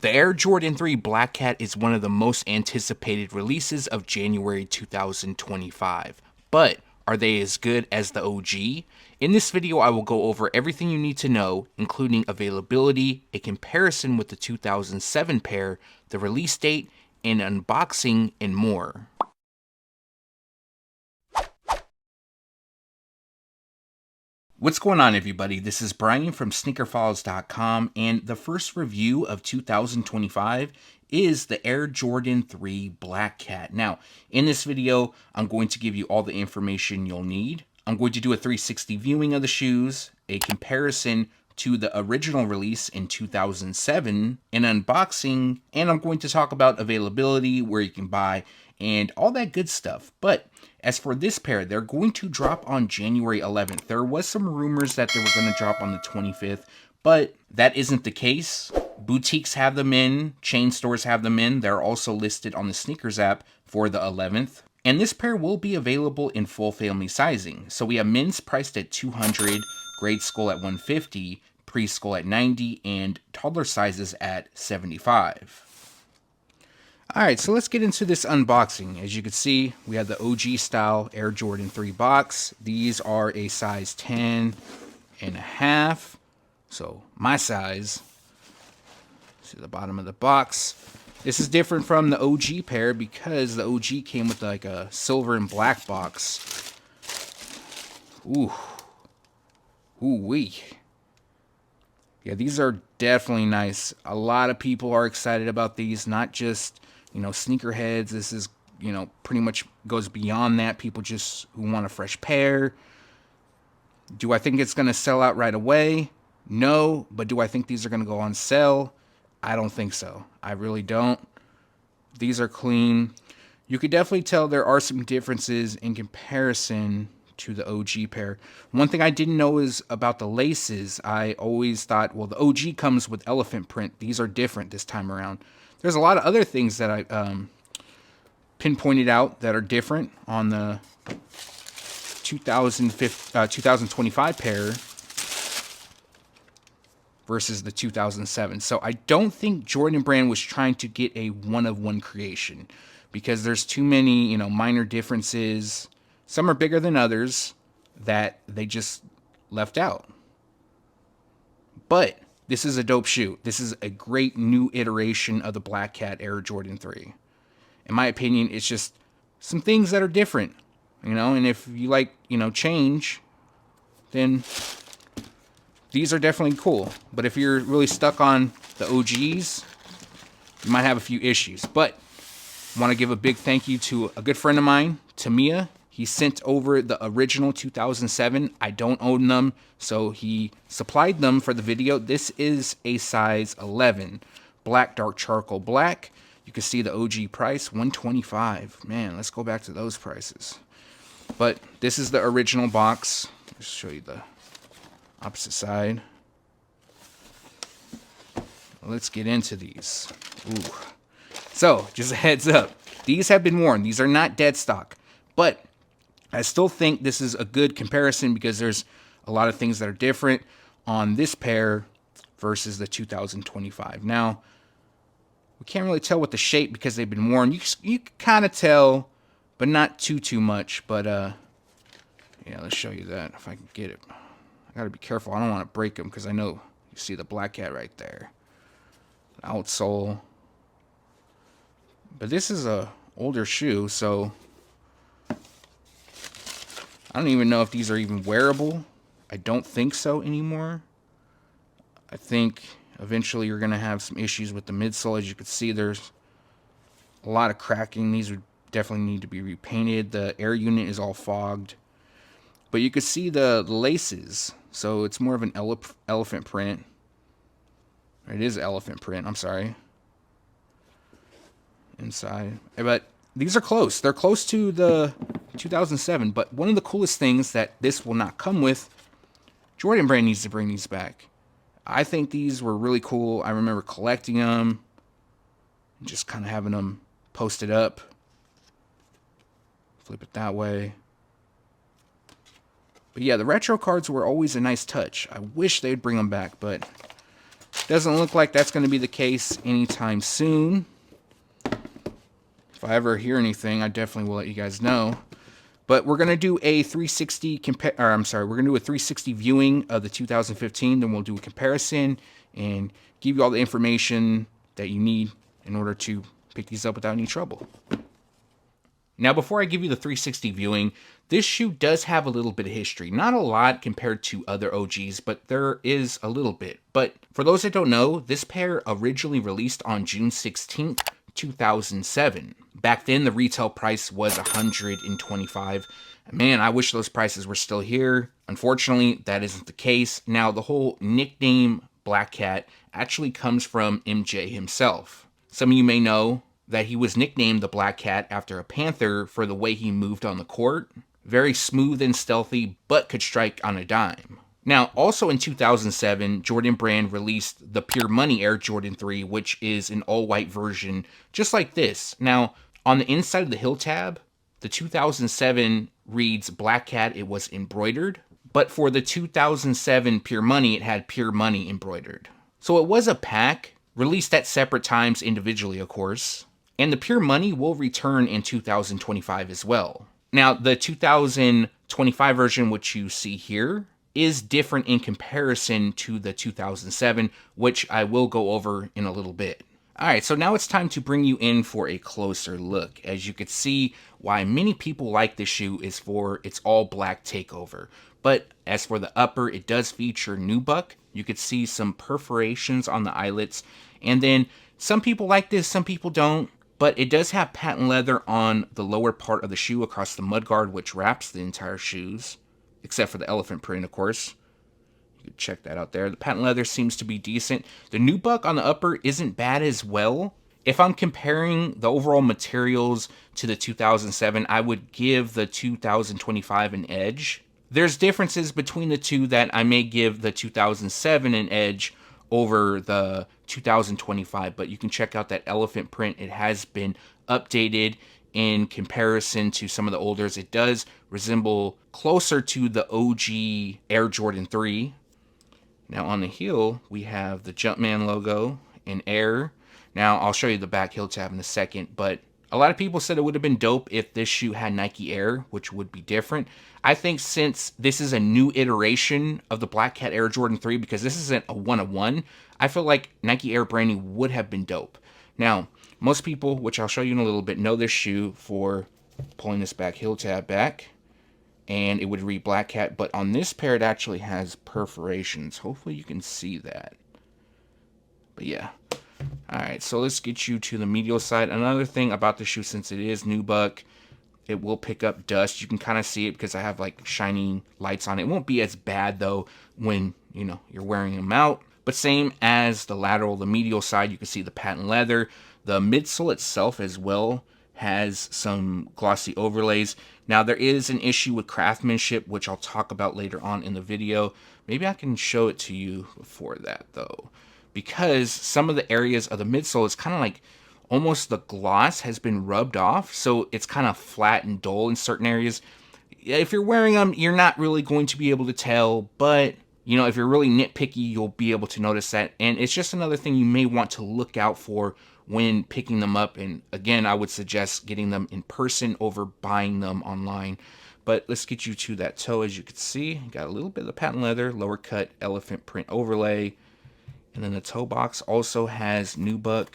The Air Jordan 3 Black Cat is one of the most anticipated releases of January 2025. But are they as good as the OG? In this video, I will go over everything you need to know, including availability, a comparison with the 2007 pair, the release date, an unboxing, and more. What's going on, everybody? This is Brian from SneakerFiles.com, and the first review of 2025 is the Air Jordan 3 Black Cat. Now, in this video, I'm going to give you all the information you'll need. I'm going to do a 360 viewing of the shoes, a comparison to the original release in 2007, an unboxing, and I'm going to talk about availability, where you can buy, and all that good stuff. But as for this pair, they're going to drop on January 11th. There was some rumors that they were going to drop on the 25th, but that isn't the case. Boutiques have them in, chain stores have them in. They're also listed on the sneakers app for the 11th. And this pair will be available in full family sizing. So we have men's priced at $200, grade school at $150, preschool at $90, and toddler sizes at $75. Alright, so let's get into this unboxing. As you can see, we have the OG style Air Jordan 3 box. These are a size 10 and a half. So my size. See the bottom of the box. This is different from the OG pair because the OG came with like a silver and black box. Ooh. Ooh-wee. Yeah, these are definitely nice. A lot of people are excited about these, not just, you know, sneakerheads. This is, you know, pretty much goes beyond that. People just who want a fresh pair. Do I think it's going to sell out right away? No. But do I think these are going to go on sale? I don't think so. I really don't. These are clean. You could definitely tell there are some differences in comparison to the OG pair. One thing I didn't know is about the laces. I always thought, well, the OG comes with elephant print. These are different this time around. There's a lot of other things that I pinpointed out that are different on the 2025 pair versus the 2007. So I don't think Jordan Brand was trying to get a one-of-one creation because there's too many, you know, minor differences. Some are bigger than others that they just left out. But this is a dope shoe. This is a great new iteration of the Black Cat Air Jordan 3. In my opinion, it's just some things that are different, you know, and if you like, you know, change, then these are definitely cool. But if you're really stuck on the OGs, you might have a few issues. But I want to give a big thank you to a good friend of mine, Tamia. He sent over the original 2007. I don't own them, so he supplied them for the video. This is a size 11, black, dark charcoal black. You can see the OG price, $125. Man, let's go back to those prices. But this is the original box. Let's show you the opposite side. Let's get into these. Ooh. So, just a heads up. These have been worn. These are not dead stock. But I still think this is a good comparison because there's a lot of things that are different on this pair versus the 2025. Now, we can't really tell with the shape because they've been worn. You can kind of tell, but not too much. But, yeah, let's show you that if I can get it. I got to be careful. I don't want to break them because I know you see the Black Cat right there. The outsole. But this is a older shoe, so I don't even know if these are even wearable. I don't think so anymore. I think eventually you're going to have some issues with the midsole. As you can see, there's a lot of cracking. These would definitely need to be repainted. The air unit is all fogged. But you can see the laces. So it's more of an elephant print. It is elephant print, I'm sorry. Inside. But these are close. They're close to the 2007. But one of the coolest things that this will not come with, Jordan Brand needs to bring these back. I think these were really cool. I remember collecting them. Just kind of having them posted up. Flip it that way. But yeah, the retro cards were always a nice touch. I wish they'd bring them back, but Doesn't look like that's going to be the case anytime soon. If I ever hear anything, I definitely will let you guys know. But we're going to do a 360 we're going to do a 360 viewing of the 2015. Then we'll do a comparison and give you all the information that you need in order to pick these up without any trouble. Now, before I give you the 360 viewing, this shoe does have a little bit of history. Not a lot compared to other OGs, but there is a little bit. But for those that don't know, this pair originally released on June 16th, 2007. Back then, the retail price was $125. Man, I wish those prices were still here. Unfortunately, that isn't the case. Now, the whole nickname Black Cat actually comes from MJ himself. Some of you may know that he was nicknamed the Black Cat after a panther for the way he moved on the court. Very smooth and stealthy, but could strike on a dime. Now, also in 2007, Jordan Brand released the Pure Money Air Jordan 3, which is an all-white version, just like this. Now, on the inside of the heel tab, the 2007 reads Black Cat, it was embroidered, but for the 2007 Pure Money, it had Pure Money embroidered. So it was a pack, released at separate times individually, of course. And the Pure Money will return in 2025 as well. Now, the 2025 version, which you see here, is different in comparison to the 2007, which I will go over in a little bit. Alright, so now it's time to bring you in for a closer look. As you can see, why many people like this shoe is for its all black takeover. But as for the upper, it does feature nubuck. You could see some perforations on the eyelets. And then some people like this, some people don't. But it does have patent leather on the lower part of the shoe across the mudguard, which wraps the entire shoes. Except for the elephant print, of course. You can check that out there. The patent leather seems to be decent. The nubuck on the upper isn't bad as well. If I'm comparing the overall materials to the 2007, I would give the 2025 an edge. There's differences between the two that I may give the 2007 an edge over the 2025, but you can check out that elephant print. It has been updated in comparison to some of the olders. It does resemble closer to the OG Air Jordan 3. Now on the heel, we have the Jumpman logo in Air. Now I'll show you the back heel tab in a second, but a lot of people said it would have been dope if this shoe had Nike Air, which would be different. I think since this is a new iteration of the Black Cat Air Jordan 3, because this isn't a one-of-one, I feel like Nike Air branding would have been dope. Now, most people, which I'll show you in a little bit, know this shoe for pulling this back heel tab back, and it would read Black Cat, but on this pair it actually has perforations. Hopefully you can see that. But yeah. Alright, so let's get you to the medial side. Another thing about the shoe, since it is nubuck, it will pick up dust. You can kind of see it because I have like shining lights on it. It won't be as bad though when, you know, you're wearing them out. But same as the lateral, the medial side, you can see the patent leather. The midsole itself as well has some glossy overlays. Now there is an issue with craftsmanship, which I'll talk about later on in the video. Maybe I can show it to you before that though, because some of the areas of the midsole is kind of like almost the gloss has been rubbed off, so it's kind of flat and dull in certain areas. If you're wearing them, you're not really going to be able to tell, but you know, if you're really nitpicky, you'll be able to notice that. And it's just another thing you may want to look out for when picking them up. And again, I would suggest getting them in person over buying them online. But let's get you to that toe. As you can see, got a little bit of the patent leather, lower cut elephant print overlay. And then the toe box also has nubuck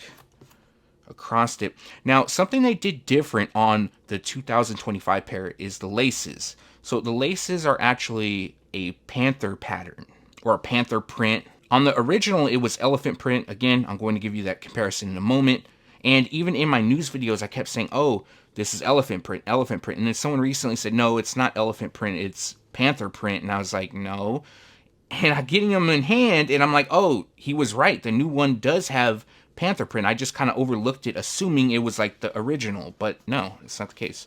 across it. Now, something they did different on the 2025 pair is the laces. So the laces are actually a panther pattern or a panther print. On the original, it was elephant print. Again, I'm going to give you that comparison in a moment. And even in my news videos, I kept saying, oh, this is elephant print, elephant print. And then someone recently said, no, it's not elephant print, it's panther print. And I was like, no. And I'm getting them in hand, and I'm like, oh, he was right. The new one does have panther print. I just kind of overlooked it, assuming it was like the original. But no, it's not the case.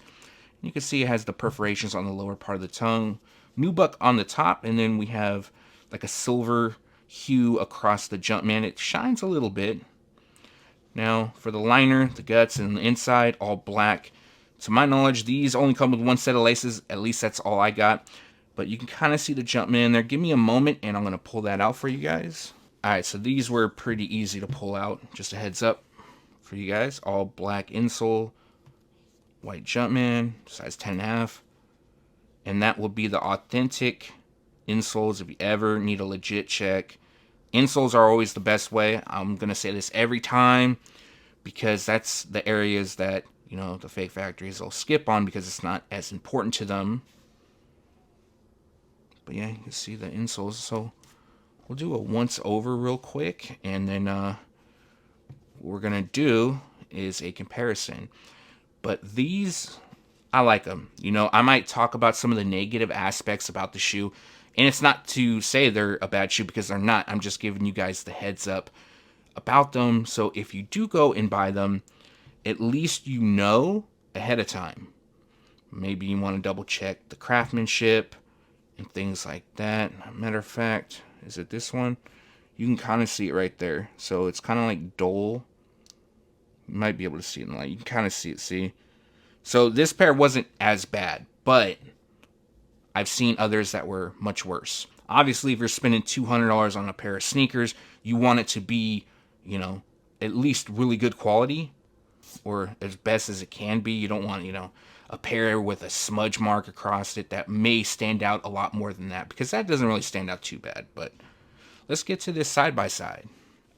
You can see it has the perforations on the lower part of the tongue. Nubuck on the top, and then we have like a silver hue across the Jumpman. It shines a little bit. Now, for the liner, the guts, and the inside, all black. To my knowledge, these only come with one set of laces. At least that's all I got. But you can kind of see the Jumpman there. Give me a moment, and I'm going to pull that out for you guys. Alright, so these were pretty easy to pull out. Just a heads up for you guys. All black insole, white Jumpman, size 10.5. And that will be the authentic insoles if you ever need a legit check. Insoles are always the best way. I'm going to say this every time because that's the areas that, you know, the fake factories will skip on because it's not as important to them. But yeah, you can see the insoles. So we'll do a once over real quick, and then what we're going to do is a comparison. But these, I like them. You know, I might talk about some of the negative aspects about the shoe, and it's not to say they're a bad shoe because they're not. I'm just giving you guys the heads up about them. So if you do go and buy them, at least you know ahead of time. Maybe you want to double check the craftsmanship and things like that. Matter of fact, is it this one? You can kind of see it right there. So it's kind of like dull. You might be able to see it in the light. You can kind of see it, see? So this pair wasn't as bad, but I've seen others that were much worse. Obviously, if you're spending $200 on a pair of sneakers, you want it to be, you know, at least really good quality, or as best as it can be. You don't want, you know, a pair with a smudge mark across it that may stand out a lot more than that, because that doesn't really stand out too bad. But let's get to this side by side.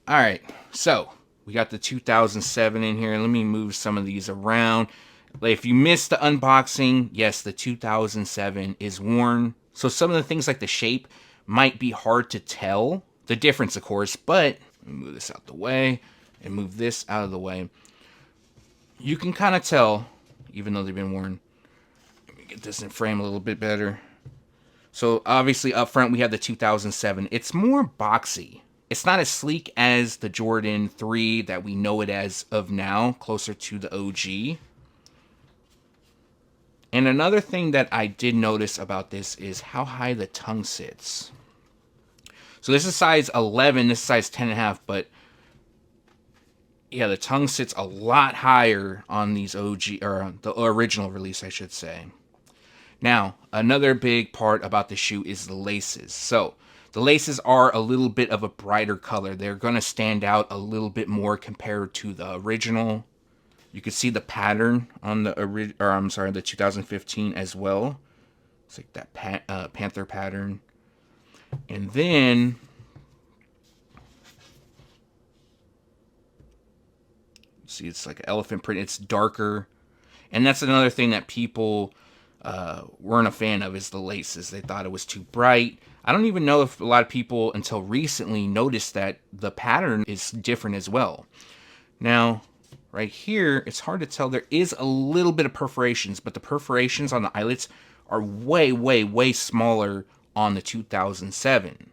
All right, so we got the 2007 in here. Let me move some of these around. If you missed the unboxing, yes, the 2007 is worn. So some of the things like the shape might be hard to tell the difference, of course, but let me move this out the way and move this out of the way. You can kind of tell, even though they've been worn. Let me get this in frame a little bit better. So obviously up front we have the 2007. It's more boxy. It's not as sleek as the Jordan 3 that we know it as of now, closer to the OG. And another thing that I did notice about this is how high the tongue sits. So this is size 11, this is size 10.5, but yeah, the tongue sits a lot higher on these OG, or the original release, I should say. Now, another big part about the shoe is the laces. So the laces are a little bit of a brighter color. They're going to stand out a little bit more compared to the original. You can see the pattern on the the 2015 as well. It's like that panther pattern. And then see, it's like an elephant print. It's darker. And that's another thing that people weren't a fan of, is the laces. They thought it was too bright. I don't even know if a lot of people until recently noticed that the pattern is different as well. Now, right here, it's hard to tell. There is a little bit of perforations, but the perforations on the eyelets are way, way, way smaller on the 2007.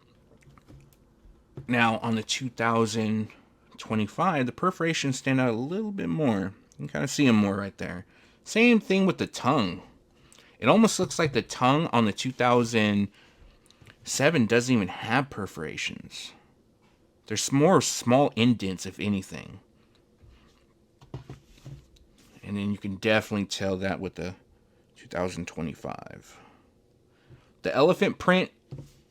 Now, on the 2025, the perforations stand out a little bit more. You can kind of see them more right there. Same thing with the tongue. It almost looks like the tongue on the 2007 doesn't even have perforations. There's more small indents, if anything. And then you can definitely tell that with the 2025. The elephant print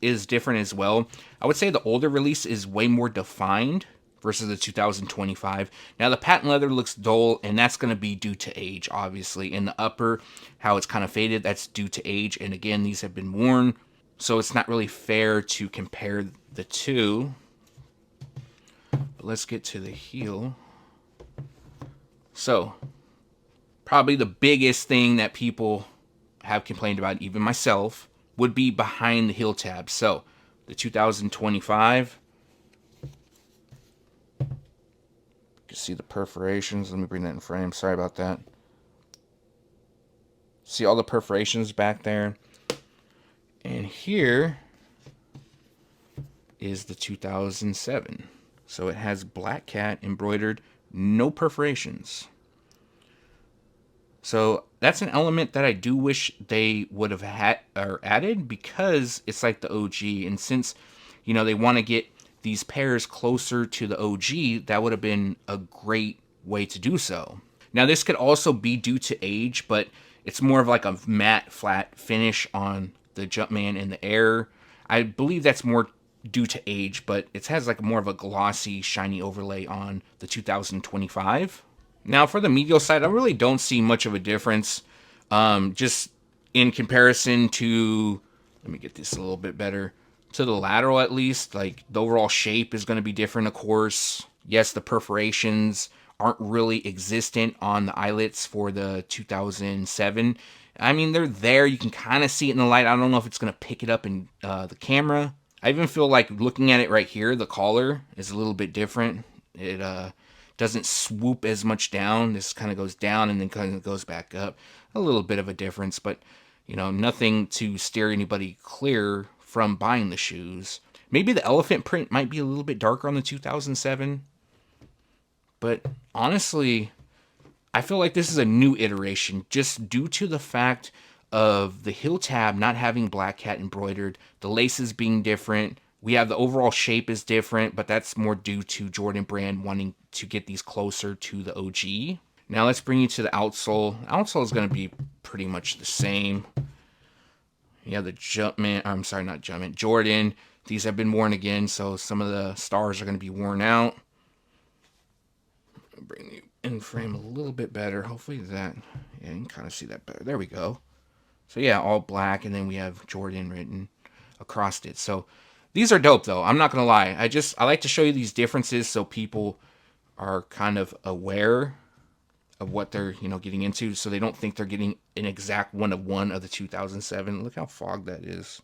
is different as well. I would say the older release is way more defined versus the 2025. Now the patent leather looks dull, and that's going to be due to age, obviously. In the upper, how it's kind of faded, that's due to age. And again, these have been worn, so it's not really fair to compare the two. But let's get to the heel. So, probably the biggest thing that people have complained about, even myself, would be behind the heel tab. So, the 2025, you can see the perforations. Let me bring that in frame. Sorry about that. See all the perforations back there. And here is the 2007. So it has black cat embroidered, no perforations. So that's an element that I do wish they would have had or added, because it's like the OG. And since, you know, they want to get these pairs closer to the OG, that would have been a great way to do so. Now this could also be due to age, but it's more of like a matte flat finish on the Jumpman and the Air. I believe that's more due to age, but it has like more of a glossy, shiny overlay on the 2025. Now for the medial side, I really don't see much of a difference. Just in comparison to, let me get this a little bit better, to the lateral at least, like the overall shape is going to be different, of course. Yes, the perforations aren't really existent on the eyelets for the 2007. I mean, they're there. You can kind of see it in the light. I don't know if it's going to pick it up in the camera. I even feel like looking at it right here, the collar is a little bit different. It doesn't swoop as much down. This kind of goes down and then kind of goes back up. A little bit of a difference, but you know, nothing to steer anybody clear from buying the shoes. Maybe the elephant print might be a little bit darker on the 2007, but honestly, I feel like this is a new iteration just due to the fact of the heel tab not having black cat embroidered, the laces being different. We have the overall shape is different, but that's more due to Jordan Brand wanting to get these closer to the OG. Now let's bring you to the outsole. Outsole is going to be pretty much the same. Yeah, the Jumpman, I'm sorry, not Jumpman, Jordan. These have been worn again, so some of the stars are going to be worn out. I'll bring you in frame a little bit better. Hopefully that, yeah, you can kind of see that better. There we go. So yeah, all black, and then we have Jordan written across it. So these are dope, though. I'm not going to lie. I like to show you these differences so people are kind of aware of what they're, you know, getting into, so they don't think they're getting an exact one of the 2007. Look how fogged that is.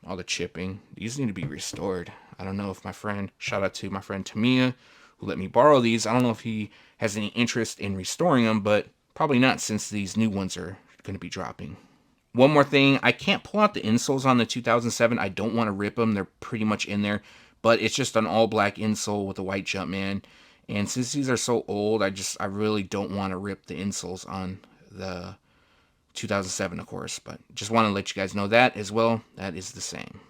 All the chipping. These need to be restored. I don't know if my friend, shout out to my friend Tamia, who let me borrow these. I don't know if he has any interest in restoring them, but probably not, since these new ones are going to be dropping. One more thing, I can't pull out the insoles on the 2007. I don't want to rip them. They're pretty much in there, but it's just an all black insole with a white Jumpman. And since these are so old, I really don't want to rip the insoles on the 2007, of course, but just want to let you guys know that as well. That is the same.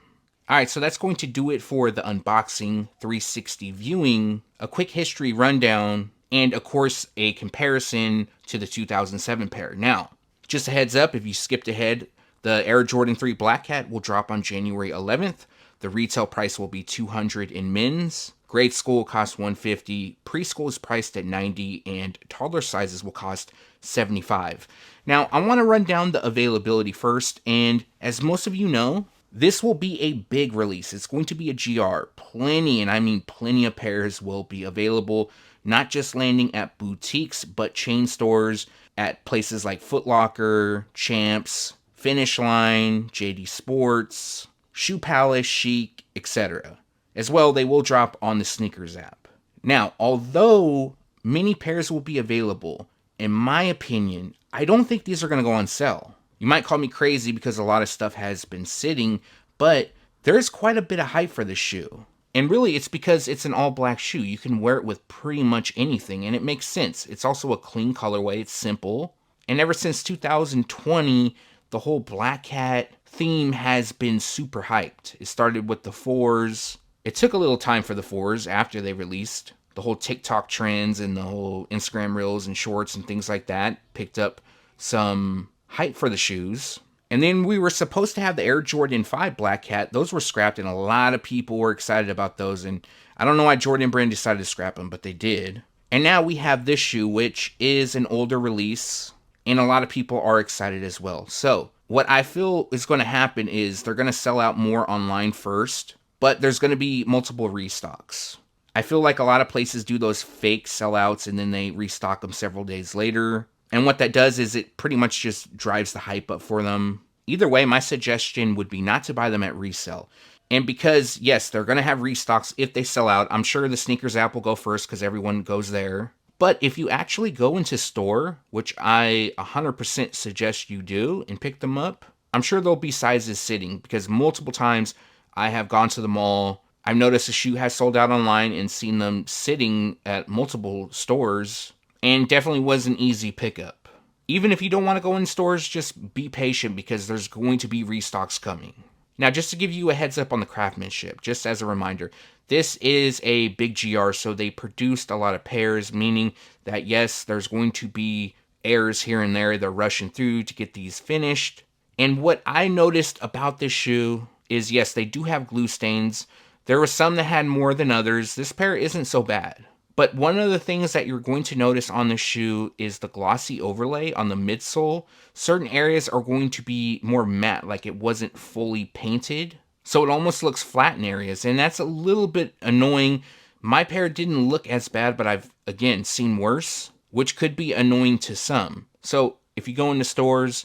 All right, so that's going to do it for the unboxing, 360 viewing, a quick history rundown, and of course a comparison to the 2007 pair. Now, just a heads up, if you skipped ahead, the Air Jordan 3 Black Cat will drop on January 11th. The retail price will be $200 in men's. Grade school costs $150. Preschool is priced at $90, and toddler sizes will cost $75. Now, I want to run down the availability first, and as most of you know, this will be a big release. It's going to be a GR. Plenty, and I mean plenty of pairs will be available, not just landing at boutiques, but chain stores at places like Foot Locker, Champs, Finish Line, JD Sports, Shoe Palace, Chic, etc. As well, they will drop on the Sneakers app. Now, although many pairs will be available, in my opinion, I don't think these are going to go on sale. You might call me crazy because a lot of stuff has been sitting, but there's quite a bit of hype for this shoe. And really, it's because it's an all-black shoe. You can wear it with pretty much anything, and it makes sense. It's also a clean colorway. It's simple. And ever since 2020, the whole Black Cat theme has been super hyped. It started with the 4s. It took a little time for the 4s after they released. The whole TikTok trends and the whole Instagram reels and shorts and things like that picked up some hype for the shoes. And then we were supposed to have the Air Jordan 5 Black Cat. Those were scrapped, and a lot of people were excited about those. And I don't know why Jordan Brand decided to scrap them, but they did. And now we have this shoe, which is an older release, and a lot of people are excited as well. So what I feel is going to happen is they're going to sell out more online first, but there's going to be multiple restocks. I feel like a lot of places do those fake sellouts and then they restock them several days later. And what that does is it pretty much just drives the hype up for them. Either way, my suggestion would be not to buy them at resale. And because, yes, they're going to have restocks if they sell out. I'm sure the Sneakers app will go first because everyone goes there. But if you actually go into store, which I 100% suggest you do, and pick them up, I'm sure there'll be sizes sitting, because multiple times I have gone to the mall, I've noticed a shoe has sold out online and seen them sitting at multiple stores, and definitely was an easy pickup. Even if you don't want to go in stores, just be patient because there's going to be restocks coming. Now, just to give you a heads up on the craftsmanship, just as a reminder, this is a big GR, so they produced a lot of pairs, meaning that yes, there's going to be errors here and there. They're rushing through to get these finished. And what I noticed about this shoe is yes, they do have glue stains. There were some that had more than others. This pair isn't so bad. But one of the things that you're going to notice on the shoe is the glossy overlay on the midsole. Certain areas are going to be more matte, like it wasn't fully painted. So it almost looks flat in areas, and that's a little bit annoying. My pair didn't look as bad, but I've, again, seen worse, which could be annoying to some. So if you go into stores,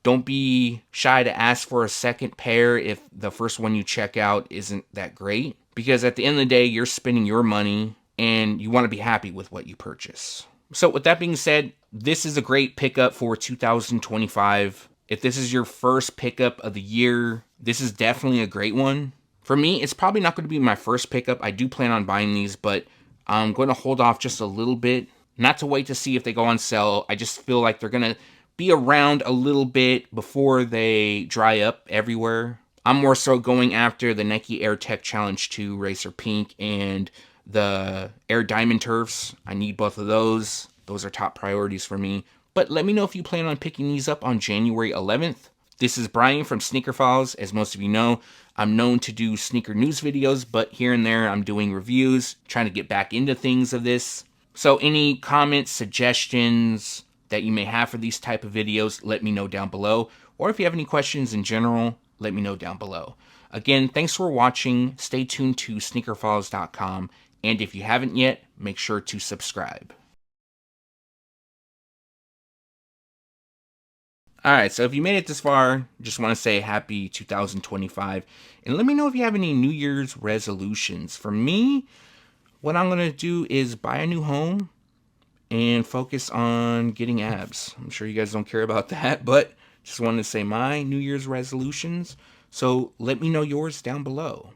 don't be shy to ask for a second pair if the first one you check out isn't that great. Because at the end of the day, you're spending your money and you want to be happy with what you purchase. So with that being said, this is a great pickup for 2025. If this is your first pickup of the year, this is definitely a great one. For me, it's probably not going to be my first pickup. I do plan on buying these, but I'm going to hold off just a little bit. Not to wait to see if they go on sale. I just feel like they're going to be around a little bit before they dry up everywhere. I'm more so going after the Nike Air Tech Challenge 2 Racer Pink and the Air Diamond Turfs. I need both of those. Those are top priorities for me. But let me know if you plan on picking these up on January 11th. This is Brian from Sneaker Files. As most of you know, I'm known to do sneaker news videos, but here and there I'm doing reviews, trying to get back into things of this. So any comments, suggestions that you may have for these type of videos, let me know down below. Or if you have any questions in general, let me know down below. Again, thanks for watching. Stay tuned to SneakerFiles.com. And if you haven't yet, make sure to subscribe. Alright, so if you made it this far, just want to say happy 2025. And let me know if you have any New Year's resolutions. For me, what I'm going to do is buy a new home and focus on getting abs. I'm sure you guys don't care about that, but just wanted to say my New Year's resolutions. So let me know yours down below.